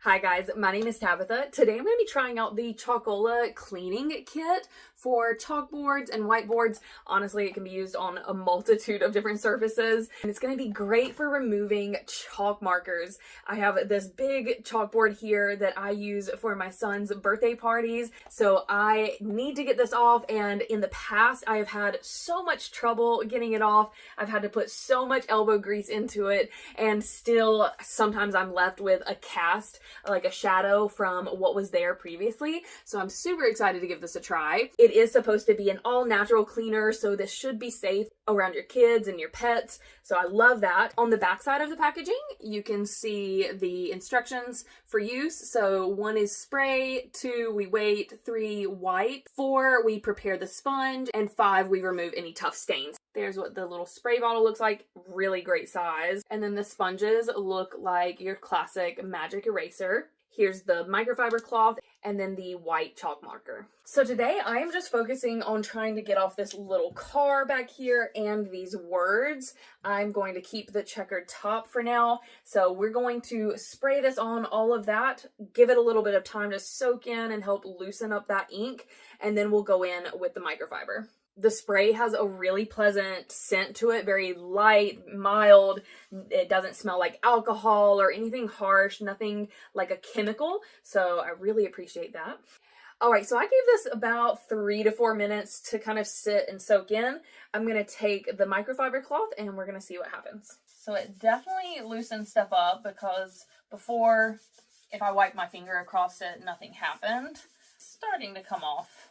Hi guys, my name is Tabitha. Today I'm going to be trying out the Chalkola cleaning kit for chalkboards and whiteboards. Honestly, it can be used on a multitude of different surfaces, and it's going to be great for removing chalk markers. I have this big chalkboard here that I use for my son's birthday parties, so I need to get this off, and in the past I have had so much trouble getting it off. I've had to put so much elbow grease into it, and still sometimes I'm left with a cast, like a shadow from what was there previously. So I'm super excited to give this a try. It is supposed to be an all natural cleaner, so this should be safe around your kids and your pets. So I love that. On the back side of the packaging, you can see the instructions for use. So 1 is spray, 2 we wait, 3 wipe, 4 we prepare the sponge, and 5 we remove any tough stains. There's what the little spray bottle looks like, really great size. And then the sponges look like your classic magic eraser. Here's the microfiber cloth and then the white chalk marker. So today I am just focusing on trying to get off this little car back here and these words. I'm going to keep the checkered top for now. So we're going to spray this on all of that, give it a little bit of time to soak in and help loosen up that ink, and then we'll go in with the microfiber. The spray has a really pleasant scent to it, very light, mild. It doesn't smell like alcohol or anything harsh, nothing like a chemical. So I really appreciate that. All right, so I gave this about 3 to 4 minutes to kind of sit and soak in. I'm gonna take the microfiber cloth and we're gonna see what happens. So it definitely loosens stuff up, because before, if I wiped my finger across it, nothing happened. It's starting to come off.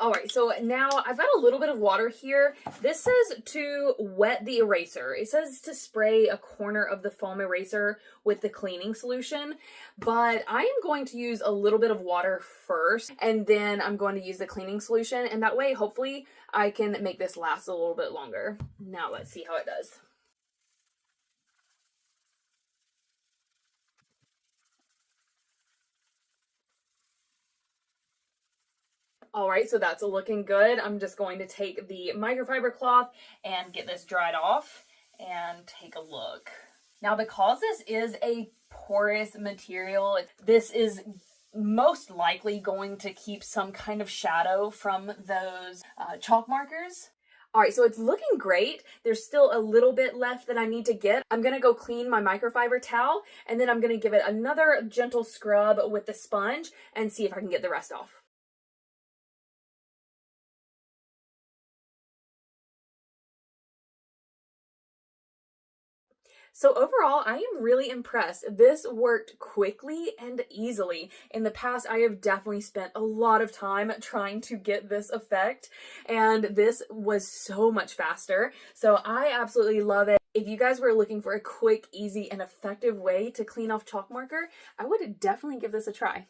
All right, so now I've got a little bit of water here. This says to wet the eraser. It says to spray a corner of the foam eraser with the cleaning solution, but I am going to use a little bit of water first, and then I'm going to use the cleaning solution, and that way, hopefully, I can make this last a little bit longer. Now let's see how it does. All right, so that's looking good. I'm just going to take the microfiber cloth and get this dried off and take a look. Now, because this is a porous material, this is most likely going to keep some kind of shadow from those chalk markers. All right, so it's looking great. There's still a little bit left that I need to get. I'm gonna go clean my microfiber towel, and then I'm gonna give it another gentle scrub with the sponge and see if I can get the rest off. So overall, I am really impressed. This worked quickly and easily. In the past, I have definitely spent a lot of time trying to get this effect, and this was so much faster. So I absolutely love it. If you guys were looking for a quick, easy, and effective way to clean off chalk marker, I would definitely give this a try.